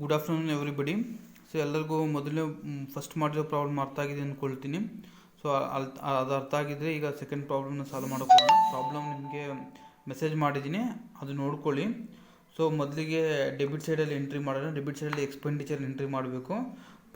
Good afternoon everybody. So ಎಲ್ಲರಿಗೂ ಮೊದಲನೇ first ಮಾಡಿರೋ ಪ್ರಾಬ್ಲಮ್ ಅರ್ಥ ಆಗಿದೆ ಅಂದ್ಕೊಳ್ತೀನಿ. ಸೊ ಅದು ಅರ್ಥ ಆಗಿದ್ದರೆ ಈಗ ಸೆಕೆಂಡ್ ಪ್ರಾಬ್ಲಮ್ನ ಸಾಲ್ವ್ ಮಾಡೋಕ್ಕೋಣ. ಪ್ರಾಬ್ಲಮ್ ನಿಮಗೆ ಮೆಸೇಜ್ ಮಾಡಿದ್ದೀನಿ, ಅದು ನೋಡ್ಕೊಳ್ಳಿ. ಸೊ ಮೊದಲಿಗೆ ಡೆಬಿಟ್ ಸೈಡಲ್ಲಿ ಎಂಟ್ರಿ ಮಾಡೋಣ. ಡೆಬಿಟ್ ಸೈಡಲ್ಲಿ ಎಕ್ಸ್ಪೆಂಡಿಚರ್ ಎಂಟ್ರಿ ಮಾಡಬೇಕು.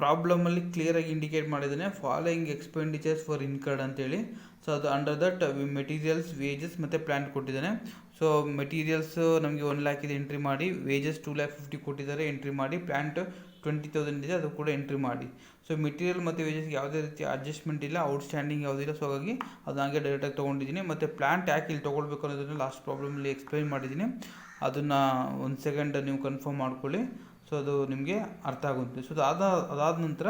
ಪ್ರಾಬ್ಲಮಲ್ಲಿ ಕ್ಲಿಯರಾಗಿ ಇಂಡಿಕೇಟ್ ಮಾಡಿದ್ದಾನೆ, ಫಾಲೋಯಿಂಗ್ ಎಕ್ಸ್ಪೆಂಡಿಚರ್ಸ್ ಫಾರ್ ಇನ್ಕರ್ಡ್ ಅಂತೇಳಿ. ಸೊ ಅದು ಅಂಡರ್ ದಟ್ ಮೆಟೀರಿಯಲ್ಸ್, ವೇಜಸ್ ಮತ್ತು ಪ್ಲ್ಯಾಂಟ್ ಕೊಟ್ಟಿದ್ದಾನೆ. ಸೊ ಮೆಟೀರಿಯಲ್ಸ್ ನಮಗೆ 1 lakh ಇದೆ, ಎಂಟ್ರಿ ಮಾಡಿ. ವೇಜಸ್ 2,50,000 ಕೊಟ್ಟಿದ್ದಾರೆ, ಎಂಟ್ರಿ ಮಾಡಿ. ಪ್ಲ್ಯಾಂಟ್ 20,000 ಇದೆ, ಅದು ಕೂಡ ಎಂಟ್ರಿ ಮಾಡಿ. ಸೊ ಮೆಟೀರಿಯಲ್ ಮತ್ತು ವೇಜಸ್ಗೆ ಯಾವುದೇ ರೀತಿ ಅಡ್ಜಸ್ಟ್ಮೆಂಟ್ ಇಲ್ಲ, ಔಟ್ಸ್ಟ್ಯಾಂಡಿಂಗ್ ಯಾವುದಿಲ್ಲ. ಸೊ ಹಾಗಾಗಿ ಅದು ಹಾಗೆ ಡೈರೆಕ್ಟಾಗಿ ತೊಗೊಂಡಿದ್ದೀನಿ. ಮತ್ತು ಪ್ಲ್ಯಾಂಟ್ ಯಾಕೆ ಇಲ್ಲಿ ತೊಗೊಳ್ಬೇಕು ಅನ್ನೋದನ್ನು ಲಾಸ್ಟ್ ಪ್ರಾಬ್ಲಮಲ್ಲಿ ಎಕ್ಸ್ಪ್ಲೈನ್ ಮಾಡಿದ್ದೀನಿ. ಅದನ್ನು 1 ಸೆಕೆಂಡ್ ನೀವು ಕನ್ಫರ್ಮ್ ಮಾಡ್ಕೊಳ್ಳಿ. ಸೊ ಅದು ನಿಮಗೆ ಅರ್ಥ ಆಗುತ್ತೆ. ಸೊ ಅದಾದ ನಂತರ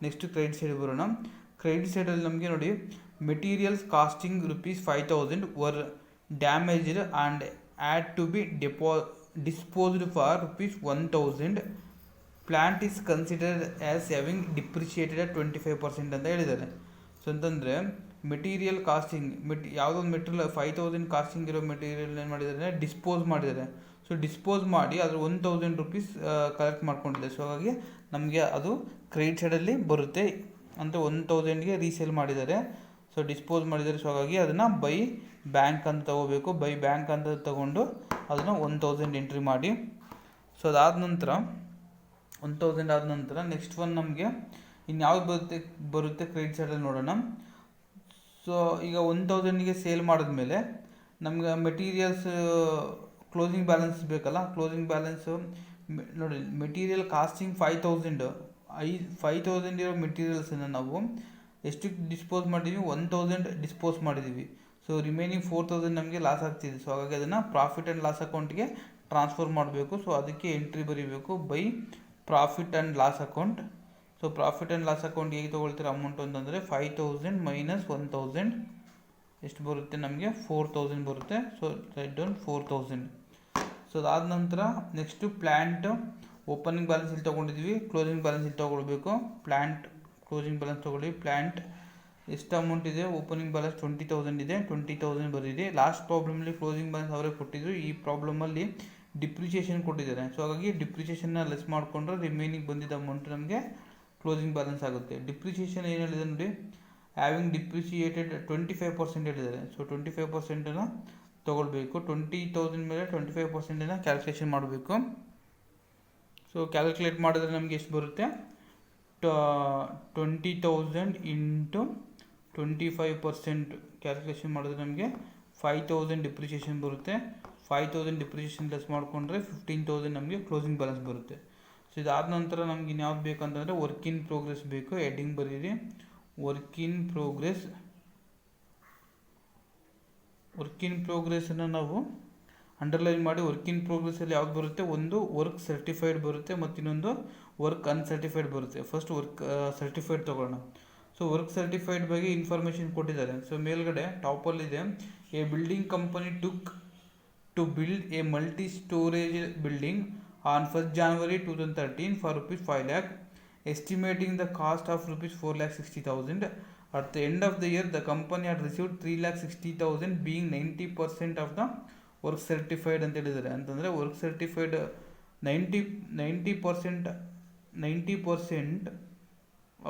ನೆಕ್ಸ್ಟ್ ಕ್ರೆಡಿಟ್ ಸೈಡ್ ಬರೋಣ. ಕ್ರೆಡಿಟ್ ಸೈಡಲ್ಲಿ ನಮಗೆ ನೋಡಿ, materials costing ₹5,000 were damaged and had to be disposed for ₹1,000. Plant is considered as having depreciated at 25% ಅಂತ ಹೇಳಿದ್ದಾರೆ. ಸೊ ಅಂತಂದರೆ ಮೆಟೀರಿಯಲ್ ಕಾಸ್ಟಿಂಗ್ ಯಾವುದೊಂದು ಮೆಟೀರಿಯಲ್ 5,000 ಕಾಸ್ಟಿಂಗ್ ಇರೋ ಮೆಟೀರಿಯಲ್ ಏನು ಮಾಡಿದ್ದಾರೆ, ಡಿಸ್ಪೋಸ್ ಮಾಡಿದ್ದಾರೆ. ಸೊ ಡಿಸ್ಪೋಸ್ ಮಾಡಿ ಅದ್ರ ₹1,000 ಕಲೆಕ್ಟ್ ಮಾಡ್ಕೊಂಡಿದೆ. ಸೊ ಹಾಗಾಗಿ ನಮಗೆ ಅದು ಕ್ರೆಡಿಟ್ ಸೈಡಲ್ಲಿ ಬರುತ್ತೆ ಅಂತ 1,000ಗೆ ರೀಸೇಲ್ ಮಾಡಿದ್ದಾರೆ. ಸೊ ಡಿಸ್ಪೋಸ್ ಮಾಡಿದ್ದಾರೆ. ಸೊ ಹಾಗಾಗಿ ಅದನ್ನು ಬೈ ಬ್ಯಾಂಕ್ ಅಂತ ತಗೋಬೇಕು. ಬೈ ಬ್ಯಾಂಕ್ ಅಂತ ತಗೊಂಡು ಅದನ್ನು 1,000 ಎಂಟ್ರಿ ಮಾಡಿ. ಸೊ ಅದಾದ ನಂತರ 1,000 ಆದ ನಂತರ ನೆಕ್ಸ್ಟ್ ಒನ್ ನಮಗೆ ಇನ್ನು ಯಾವ್ದು ಬರುತ್ತೆ ಕ್ರೆಡಿಟ್ ಸೈಡಲ್ಲಿ ನೋಡೋಣ. ಸೊ ಈಗ 1,000ಗೆ ಸೇಲ್ ಮಾಡಿದ್ಮೇಲೆ ನಮ್ಗೆ ಮೆಟೀರಿಯಲ್ಸ್ ಕ್ಲೋಸಿಂಗ್ ಬ್ಯಾಲೆನ್ಸ್ ಬೇಕಲ್ಲ. ಕ್ಲೋಸಿಂಗ್ ಬ್ಯಾಲೆನ್ಸು ನೋಡಿ, ಮೆಟೀರಿಯಲ್ ಕಾಸ್ಟಿಂಗ್ 5,000 ಇರೋ ಮೆಟೀರಿಯಲ್ಸನ್ನು ನಾವು ಎಷ್ಟಕ್ಕೆ ಡಿಸ್ಪೋಸ್ ಮಾಡಿದ್ದೀವಿ, 1,000 ಡಿಸ್ಪೋಸ್ ಮಾಡಿದ್ದೀವಿ. ಸೊ ರಿಮೈನಿಂಗ್ 4,000 ನಮಗೆ ಲಾಸ್ ಆಗ್ತಿದೆ. ಸೊ ಹಾಗಾಗಿ ಅದನ್ನು ಪ್ರಾಫಿಟ್ ಆ್ಯಂಡ್ ಲಾಸ್ ಅಕೌಂಟ್ಗೆ ಟ್ರಾನ್ಸ್ಫರ್ ಮಾಡಬೇಕು. ಸೊ ಅದಕ್ಕೆ ಎಂಟ್ರಿ ಬರೀಬೇಕು by profit and loss account. So profit and loss account ಹೇಗೆ ತೊಗೊಳ್ತೀರ ಅಮೌಂಟ್ ಅಂತಂದರೆ 5,000 ಮೈನಸ್ 1,000 ಎಷ್ಟು ಬರುತ್ತೆ, ನಮಗೆ 4,000 ಬರುತ್ತೆ. So write down 4,000. ಸೊ ಅದಾದ ನಂತರ ನೆಕ್ಸ್ಟು ಪ್ಲ್ಯಾಂಟ್ ಓಪನಿಂಗ್ ಬ್ಯಾಲೆನ್ಸ್ ಇಲ್ಲಿ ತೊಗೊಂಡಿದ್ವಿ, ಕ್ಲೋಸಿಂಗ್ ಬ್ಯಾಲೆನ್ಸ್ ಇಲ್ಲಿ ತೊಗೊಳ್ಬೇಕು. ಪ್ಲ್ಯಾಂಟ್ ಕ್ಲೋಸಿಂಗ್ ಬ್ಯಾಲೆನ್ಸ್ ತೊಗೊಳ್ಳಿ. ಪ್ಲ್ಯಾಂಟ್ ಎಷ್ಟು ಅಮೌಂಟ್ ಇದೆ, ಓಪನಿಂಗ್ ಬ್ಯಾಲೆನ್ಸ್ 20,000 ಇದೆ, 20,000 ಬರೀರಿ. ಲಾಸ್ಟ್ ಪ್ರಾಬ್ಲಮಲ್ಲಿ ಕ್ಲೋಸಿಂಗ್ ಬ್ಯಾಲೆನ್ಸ್ ಅವರೇ ಕೊಟ್ಟಿದ್ರು, ಈ ಪ್ರಾಬ್ಲಮಲ್ಲಿ ಡಿಪ್ರಿಷಿಯೇಷನ್ ಕೊಟ್ಟಿದ್ದಾರೆ. ಸೊ ಹಾಗಾಗಿ ಡಿಪ್ರಿಷಿಯೇಷನ್ನ ಲೆಸ್ ಮಾಡಿಕೊಂಡ್ರೆ ರಿಮೈನಿಂಗ್ ಬಂದಿದ್ದ ಅಮೌಂಟ್ ನಮಗೆ ಕ್ಲೋಸಿಂಗ್ ಬ್ಯಾಲೆನ್ಸ್ ಆಗುತ್ತೆ. ಡಿಪ್ರಿಷಿಯೇಷನ್ ಏನು ಹೇಳಿದೆ ನೋಡಿ, ಹ್ಯಾವಿಂಗ್ ಡಿಪ್ರಿಷಿಯೇಟೆಡ್ 25% ಹೇಳಿದ್ದಾರೆ. ಸೊ 25%ನ್ನು ತೊಗೊಳ್ಬೇಕು. 20,000 ಮೇಲೆ 25%ನ್ನು ಕ್ಯಾಲ್ಕುಲೇಷನ್ ಮಾಡಬೇಕು. ಸೊ ಕ್ಯಾಲ್ಕುಲೇಟ್ ಮಾಡಿದ್ರೆ ನಮಗೆ ಎಷ್ಟು ಬರುತ್ತೆ, 20,000 ಇಂಟು 25% ಕ್ಯಾಲ್ಕುಲೇಷನ್ ಮಾಡಿದ್ರೆ ನಮಗೆ 5,000 ಡಿಪ್ರಿಷಿಯೇಷನ್ ಬರುತ್ತೆ. 5,000 ಡಿಪ್ರಿಷಿಯೇಷನ್ ಲೆಸ್ ಮಾಡಿಕೊಂಡ್ರೆ 15,000 ನಮಗೆ ಕ್ಲೋಸಿಂಗ್ ಬ್ಯಾಲೆನ್ಸ್ ಬರುತ್ತೆ. ಸೊ ಇದಾದ ನಂತರ ನಮ್ಗೆ ಇನ್ಯಾವ್ದು ಬೇಕಂತಂದರೆ ವರ್ಕ್ ಇನ್ ಪ್ರೋಗ್ರೆಸ್ ಬೇಕು. ಹೆಡ್ಡಿಂಗ್ ಬರೀರಿ, work in progress. Work in ಪ್ರೋಗ್ರೆಸ್ಸನ್ನು ನಾವು ಅಂಡರ್ಲೈನ್ ಮಾಡಿ. ವರ್ಕ್ ಇನ್ ಪ್ರೋಗ್ರೆಸ್ಸಲ್ಲಿ ಯಾವ್ದು ಬರುತ್ತೆ, ಒಂದು ವರ್ಕ್ ಸರ್ಟಿಫೈಡ್ ಬರುತ್ತೆ ಮತ್ತು ಇನ್ನೊಂದು ವರ್ಕ್ ಅನ್ಸರ್ಟಿಫೈಡ್ ಬರುತ್ತೆ. ಫಸ್ಟ್ ವರ್ಕ್ ಸರ್ಟಿಫೈಡ್ ತೊಗೊಳ್ಳೋಣ. ಸೊ ವರ್ಕ್ ಸರ್ಟಿಫೈಡ್ ಬಗ್ಗೆ ಇನ್ಫಾರ್ಮೇಷನ್ ಕೊಟ್ಟಿದ್ದಾರೆ. ಸೊ ಮೇಲ್ಗಡೆ ಟಾಪಲ್ಲಿದೆ, a building company took to build a multi storage building on 1st January 2013 for ₹5 lakh, estimating the cost of ₹4,60,000. At the end of the year, the company had received ₹3,60,000, being 90% of the work certified ಅಂತ ಹೇಳಿದ್ದಾರೆ. ಅಂತಂದರೆ work certified 90%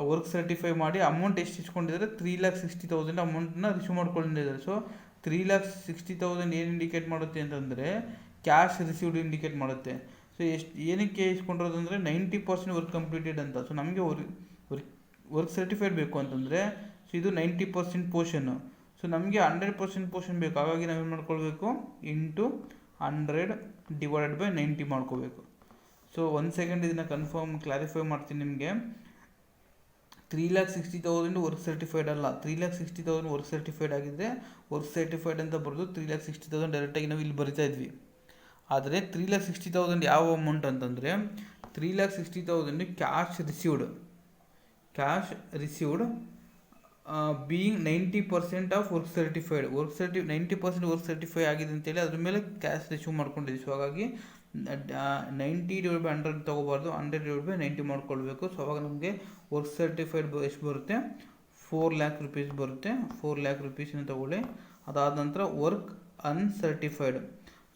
work certify ಮಾಡಿ amount ಎಷ್ಟು ಇಸ್ಕೊಂಡಿದ್ದಾರೆ, 3,60,000 ಅಮೌಂಟನ್ನ receive ಮಾಡ್ಕೊಂಡಿದ್ದಾರೆ. So 3,60,000 ಏನು indicate ಮಾಡುತ್ತೆ ಅಂತಂದರೆ ಕ್ಯಾಶ್ ರಿಸೀವ್ಡ್ ಇಂಡಿಕೇಟ್ ಮಾಡುತ್ತೆ. ಸೊ ಏನಕ್ಕೆ ಇಸ್ಕೊಂಡಿರೋದು ಅಂದರೆ 90% ವರ್ಕ್ ಕಂಪ್ಲೀಟೆಡ್ ಅಂತ. ಸೊ ನಮಗೆ ವರ್ಕ್ ಸರ್ಟಿಫೈಡ್ ಬೇಕು ಅಂತಂದರೆ ಸೊ ಇದು 90% ಪೋರ್ಷನ್ನು. ಸೊ ನಮಗೆ 100% ಪೋರ್ಷನ್ ಬೇಕು. ಹಾಗಾಗಿ ನಾವೇನು ಮಾಡ್ಕೊಳ್ಬೇಕು, ಇಂಟು 100 ಡಿವೈಡೆಡ್ ಬೈ 90 ಮಾಡ್ಕೋಬೇಕು. ಸೊ 1 ಸೆಕೆಂಡ್ ಇದನ್ನು ಕ್ಲಾರಿಫೈ ಮಾಡ್ತೀನಿ ನಿಮಗೆ. 3,60,000 ವರ್ಕ್ ಸರ್ಟಿಫೈಡ್ ಅಲ್ಲ, 3,60,000 ವರ್ಕ್ ಸರ್ಟಿಫೈಡ್ ಆಗಿದ್ದರೆ ವರ್ಕ್ ಸರ್ಟಿಫೈಡ್ ಅಂತ ಬರೆದು 3,60,000 ಡೈರೆಕ್ಟಾಗಿ ನಾವು ಇಲ್ಲಿ ಬರಿತಾ ಇದ್ವಿ. ಆದರೆ 3,60,000 ಯಾವ ಅಮೌಂಟ್ ಅಂತಂದರೆ 3,60,000 cash received being 90% of work certified. 90% work certify ಆಗಿದೆ ಅಂತೇಳಿ ಅದ್ರ ಮೇಲೆ ಕ್ಯಾಶ್ ರಿಸೀವ್ ಮಾಡ್ಕೊಂಡಿದ್ದೀವಿ. ಸೊ ಹಾಗಾಗಿ 90/100 ತೊಗೋಬಾರ್ದು, 100/90 ಮಾಡ್ಕೊಳ್ಬೇಕು. ಸೊ ಅವಾಗ ನಮಗೆ ವರ್ಕ್ ಸರ್ಟಿಫೈಡ್ ಎಷ್ಟು ಬರುತ್ತೆ, ₹4 lakh ಬರುತ್ತೆ. ₹4 lakh ತೊಗೊಳ್ಳಿ. ಅದಾದ ನಂತರ work uncertified.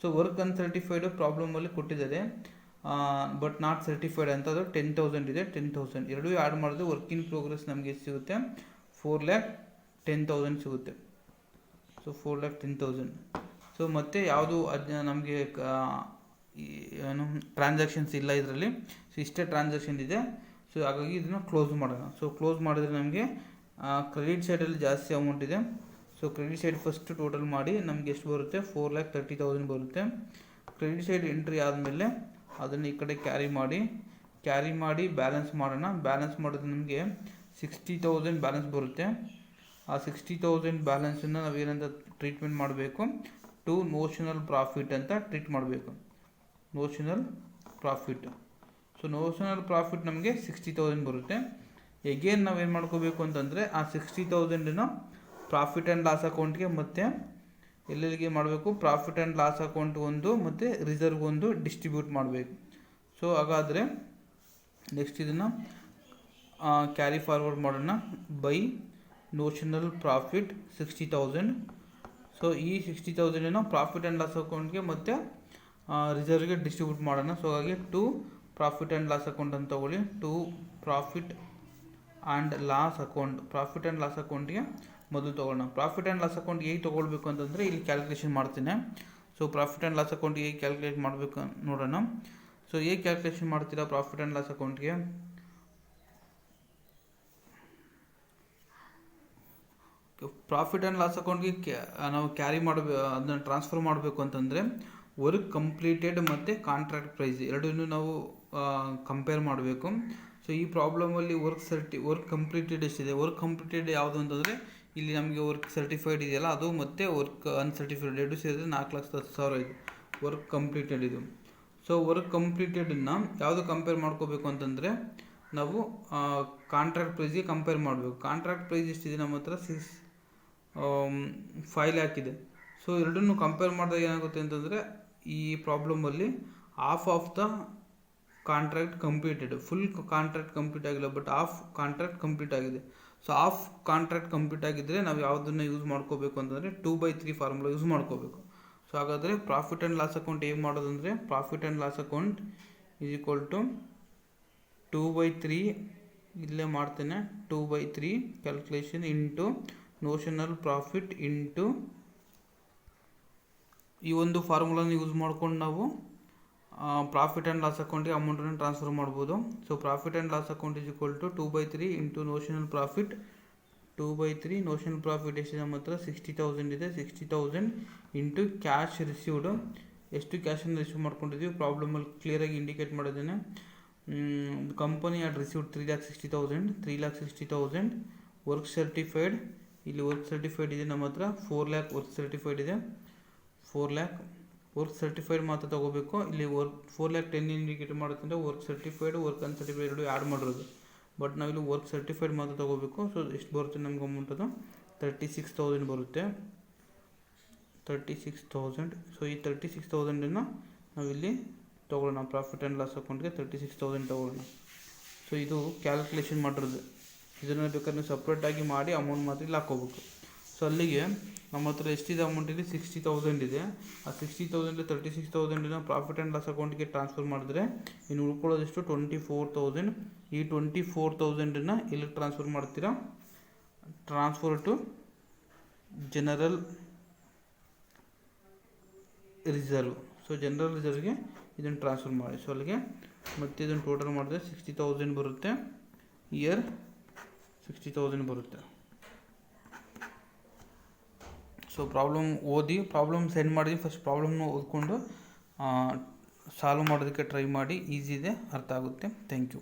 So work uncertified ಪ್ರಾಬ್ಲಮಲ್ಲಿ ಕೊಟ್ಟಿದ್ದಾರೆ. ಬಟ್ ನಾಟ್ ಸರ್ಟಿಫೈಡ್ ಅಂತ ಅದು 10,000 ಇದೆ. 10,000 ಎರಡೂ ಆ್ಯಡ್ ಮಾಡಿದ್ರೆ ವರ್ಕ್ ಇನ್ ಪ್ರೋಗ್ರೆಸ್ ನಮಗೆ ಎಷ್ಟು ಸಿಗುತ್ತೆ? 4,10,000 ಸಿಗುತ್ತೆ. ಸೊ 4,10,000. ಸೊ ಮತ್ತು ಯಾವುದು ನಮಗೆ ಏನು ಟ್ರಾನ್ಸಾಕ್ಷನ್ಸ್ ಇಲ್ಲ ಇದರಲ್ಲಿ. ಸೊ ಇಷ್ಟೇ ಟ್ರಾನ್ಸಾಕ್ಷನ್ ಇದೆ. ಸೊ ಹಾಗಾಗಿ ಇದನ್ನು ಕ್ಲೋಸ್ ಮಾಡೋಣ. ಸೊ ಕ್ಲೋಸ್ ಮಾಡಿದ್ರೆ ನಮಗೆ ಕ್ರೆಡಿಟ್ ಸೈಡಲ್ಲಿ ಜಾಸ್ತಿ ಅಮೌಂಟ್ ಇದೆ. So credit side first total ಮಾಡಿ ನಮಗೆ ಎಷ್ಟು ಬರುತ್ತೆ? 4,30,000 ಬರುತ್ತೆ. ಕ್ರೆಡಿಟ್ ಸೈಡ್ ಎಂಟ್ರಿ ಆದಮೇಲೆ ಅದನ್ನು ಈ ಕಡೆ ಕ್ಯಾರಿ ಮಾಡಿ ಬ್ಯಾಲೆನ್ಸ್ ಮಾಡೋಣ. ಬ್ಯಾಲೆನ್ಸ್ ಮಾಡಿದ್ರೆ ನಮಗೆ 60,000 ಬ್ಯಾಲೆನ್ಸ್ ಬರುತ್ತೆ. ಆ 60,000 ಬ್ಯಾಲೆನ್ಸನ್ನು ನಾವೇನಂತ ಟ್ರೀಟ್ಮೆಂಟ್ ಮಾಡಬೇಕು? ಟು ನೋಷನಲ್ ಪ್ರಾಫಿಟ್ ಅಂತ ಟ್ರೀಟ್ ಮಾಡಬೇಕು. Notional profit. So notional profit ನಮಗೆ 60,000 ಬರುತ್ತೆ. ಎಗೇನ್ ನಾವೇನು ಮಾಡ್ಕೋಬೇಕು ಅಂತಂದರೆ ಆ 60,000ನ ಪ್ರಾಫಿಟ್ ಆ್ಯಂಡ್ ಲಾಸ್ ಅಕೌಂಟ್ಗೆ ಮತ್ತು ಎಲ್ಲೆಲ್ಲಿಗೆ ಮಾಡಬೇಕು? ಪ್ರಾಫಿಟ್ ಆ್ಯಂಡ್ ಲಾಸ್ ಅಕೌಂಟ್ ಒಂದು ಮತ್ತು ರಿಸರ್ವ್ ಒಂದು ಡಿಸ್ಟ್ರಿಬ್ಯೂಟ್ ಮಾಡಬೇಕು. ಸೊ ಹಾಗಾದರೆ ನೆಕ್ಸ್ಟ್ ಇದನ್ನು ಕ್ಯಾರಿ ಫಾರ್ವರ್ಡ್ ಮಾಡೋಣ. By notional profit 60,000. ಸೊ ಈ 60,000ನ ಪ್ರಾಫಿಟ್ ಆ್ಯಂಡ್ ಲಾಸ್ ಅಕೌಂಟ್ಗೆ ಮತ್ತು ರಿಸರ್ವ್ಗೆ ಡಿಸ್ಟ್ರಿಬ್ಯೂಟ್ ಮಾಡೋಣ. ಸೊ ಹಾಗಾಗಿ to profit and loss account ಅಂತ ತಗೊಳ್ಳಿ. To profit and loss account. Profit and loss ಅಕೌಂಟ್ಗೆ ಮೊದಲು ತೊಗೊಳ್ಳೋಣ. ಪ್ರಾಫಿಟ್ ಆ್ಯಂಡ್ ಲಾಸ್ ಅಕೌಂಟ್ ಹೇಗೆ ತೊಗೊಳ್ಬೇಕು ಅಂತಂದರೆ ಇಲ್ಲಿ ಕ್ಯಾಲ್ಕುಲೇಷನ್ ಮಾಡ್ತೀನಿ. So profit and loss account ಹೇಗೆ ಕ್ಯಾಲ್ಕುಲೇಟ್ ಮಾಡಬೇಕು ನೋಡೋಣ. ಸೊ ಹೇಗೆ ಕ್ಯಾಲ್ಕುಲೇಷನ್ ಮಾಡ್ತೀರಾ ಪ್ರಾಫಿಟ್ ಆ್ಯಂಡ್ ಲಾಸ್ ಅಕೌಂಟ್ಗೆ? ಪ್ರಾಫಿಟ್ ಆ್ಯಂಡ್ ಲಾಸ್ ಅಕೌಂಟ್ಗೆ ನಾವು ಕ್ಯಾರಿ ಅದನ್ನು ಟ್ರಾನ್ಸ್ಫರ್ ಮಾಡಬೇಕು ಅಂತಂದರೆ ವರ್ಕ್ ಕಂಪ್ಲೀಟೆಡ್ ಮತ್ತು ಕಾಂಟ್ರಾಕ್ಟ್ ಪ್ರೈಸ್ ಎರಡನ್ನೂ ನಾವು ಕಂಪೇರ್ ಮಾಡಬೇಕು. ಸೊ ಈ ಪ್ರಾಬ್ಲಮಲ್ಲಿ ವರ್ಕ್ ಕಂಪ್ಲೀಟೆಡ್ ಎಷ್ಟಿದೆ? ವರ್ಕ್ ಕಂಪ್ಲೀಟೆಡ್ ಯಾವುದು ಅಂತಂದರೆ ಇಲ್ಲಿ ನಮಗೆ ವರ್ಕ್ ಸರ್ಟಿಫೈಡ್ ಇದೆಯಲ್ಲ ಅದು, ಮತ್ತು ವರ್ಕ್ ಅನ್ಸರ್ಟಿಫೈಡ್ ಎರಡು ಸೇರಿದ್ರೆ 4,10,000 ಇದು ವರ್ಕ್ ಕಂಪ್ಲೀಟೆಡ್ ಇದು. ಸೊ ವರ್ಕ್ ಕಂಪ್ಲೀಟೆಡನ್ನು ಯಾವುದು ಕಂಪೇರ್ ಮಾಡ್ಕೋಬೇಕು ಅಂತಂದರೆ ನಾವು ಕಾಂಟ್ರಾಕ್ಟ್ ಪ್ರೈಸ್ಗೆ ಕಂಪೇರ್ ಮಾಡಬೇಕು. ಕಾಂಟ್ರಾಕ್ಟ್ ಪ್ರೈಸ್ ಎಷ್ಟಿದೆ ನಮ್ಮ ಹತ್ರ? 5 lakh ಇದೆ. ಸೊ ಎರಡನ್ನೂ ಕಂಪೇರ್ ಮಾಡಿದಾಗ ಏನಾಗುತ್ತೆ ಅಂತಂದರೆ ಈ ಪ್ರಾಬ್ಲಮಲ್ಲಿ half of the contract completed, full contract complete ಆಗಿಲ್ಲ, ಬಟ್ ಹಾಫ್ ಕಾಂಟ್ರಾಕ್ಟ್ ಕಂಪ್ಲೀಟ್ ಆಗಿದೆ. ಸೊ ಹಾಫ್ ಕಾಂಟ್ರಾಕ್ಟ್ ಕಂಪ್ಲೀಟ್ ಆಗಿದ್ದರೆ ನಾವು ಯಾವುದನ್ನು ಯೂಸ್ ಮಾಡ್ಕೋಬೇಕು ಅಂತಂದರೆ 2/3 ಫಾರ್ಮುಲಾ ಯೂಸ್ ಮಾಡ್ಕೋಬೇಕು. ಸೊ ಹಾಗಾದರೆ ಪ್ರಾಫಿಟ್ ಆ್ಯಂಡ್ ಲಾಸ್ ಅಕೌಂಟ್ ಹೇಗೆ ಮಾಡೋದಂದರೆ profit and loss account is equal to 2/3 ಇಲ್ಲೇ ಮಾಡ್ತೇನೆ. 2/3 calculation into notional profit into ಈ ಒಂದು ಫಾರ್ಮುಲಾನ ಯೂಸ್ ಮಾಡ್ಕೊಂಡು ನಾವು ಪ್ರಾಫಿಟ್ ಆ್ಯಂಡ್ ಲಾಸ್ ಅಕೌಂಟಿಗೆ ಅಮೌಂಟನ್ನು ಟ್ರಾನ್ಸ್ಫರ್ ಮಾಡ್ಬೋದು. So profit and loss account is equal to 2/3 into notional profit. 2/3 notional profit ಎಷ್ಟಿದೆ ನಮ್ಮ ಹತ್ರ? 60,000 ಇದೆ. 60,000 ಇಂಟು ಕ್ಯಾಶ್ ರಿಸೀವ್ಡು. ಎಷ್ಟು ಕ್ಯಾಶನ್ನು ರಿಸೀವ್ ಮಾಡ್ಕೊಂಡಿದ್ದೀವಿ ಪ್ರಾಬ್ಲಮಲ್ಲಿ ಕ್ಲಿಯರಾಗಿ ಇಂಡಿಕೇಟ್ ಮಾಡಿದ್ದೇನೆ. Company had received 3,60,000. 3,60,000 work certified. ಇಲ್ಲಿ ವರ್ಕ್ ಸರ್ಟಿಫೈಡ್ ಇದೆ ನಮ್ಮ ಹತ್ರ 4 lakh ವರ್ಕ್ ಸರ್ಟಿಫೈಡ್ ಇದೆ. 4 lakh ವರ್ಕ್ ಸರ್ಟಿಫೈಡ್ ಮಾತ್ರ ತೊಗೋಬೇಕು. ಇಲ್ಲಿ 4,10,000 ಇಂಡಿಕೇಟ್ ಮಾಡುತ್ತಂದರೆ ವರ್ಕ್ ಸರ್ಟಿಫೈಡ್ ವರ್ಕ್ ಅನ್ಸರ್ಟಿಫೈಡ್ ಎರಡು ಆ್ಯಡ್ ಮಾಡಿರೋದು. ಬಟ್ ನಾವಿಲ್ಲಿ ವರ್ಕ್ ಸರ್ಟಿಫೈಡ್ ಮಾತ್ರ ತೊಗೋಬೇಕು. ಸೊ ಎಷ್ಟು ಬರುತ್ತೆ ನಮ್ಗೆ ಅಮೌಂಟ್? ಅದು 36,000 ಬರುತ್ತೆ. 36,000. ಸೊ ಈ 36,000ನ್ನು ನಾವಿಲ್ಲಿ ತೊಗೊಳ್ಳೋಣ. ಪ್ರಾಫಿಟ್ ಆ್ಯಂಡ್ ಲಾಸ್ ಅಕೌಂಟ್ಗೆ 36,000 ತೊಗೊಳ್ಳೋಣ. ಸೊ ಇದು ಕ್ಯಾಲ್ಕುಲೇಷನ್ ಮಾಡಿರೋದು. ಇದನ್ನು ಬೇಕಾದ್ರೆ ಸಪ್ರೇಟಾಗಿ ಮಾಡಿ ಅಮೌಂಟ್ ಮಾತ್ರ ಇಲ್ಲಿ ಹಾಕ್ಕೋಬೇಕು. ಸೊ ಅಲ್ಲಿಗೆ ನಮ್ಮ ಹತ್ರ ಎಷ್ಟಿದೆ ಅಮೌಂಟ್? ಇಲ್ಲಿ 60,000 ಇದೆ. ಆ 60,000 36,000 ಪ್ರಾಫಿಟ್ ಆ್ಯಂಡ್ ಲಾಸ್ ಅಕೌಂಟ್ಗೆ ಟ್ರಾನ್ಸ್ಫರ್ ಮಾಡಿದ್ರೆ ಇನ್ನು ಉಳ್ಕೊಳ್ಳೋದೆಷ್ಟು? 24,000. ಈ 24,000ನ್ನು ಇಲ್ಲಿ ಟ್ರಾನ್ಸ್ಫರ್ ಮಾಡ್ತೀರಾ? Transfer to general reserve. So general ರಿಸರ್ವ್ಗೆ ಇದನ್ನು ಟ್ರಾನ್ಸ್ಫರ್ ಮಾಡಿ. ಸೊ ಅಲ್ಲಿಗೆ ಮತ್ತೆ ಇದನ್ನು ಟೋಟಲ್ ಮಾಡಿದ್ರೆ 60,000 ಬರುತ್ತೆ. ಇಯರ್ 60,000 ಬರುತ್ತೆ. ಸೊ ಪ್ರಾಬ್ಲಮ್ ಸೆಂಡ್ ಮಾಡಿ ಫಸ್ಟ್ ಪ್ರಾಬ್ಲಮ್ನ ಓದ್ಕೊಂಡು ಸಾಲ್ವ್ ಮಾಡೋದಕ್ಕೆ ಟ್ರೈ ಮಾಡಿ. ಈಸಿ ಇದೆ, ಅರ್ಥ ಆಗುತ್ತೆ. Thank you.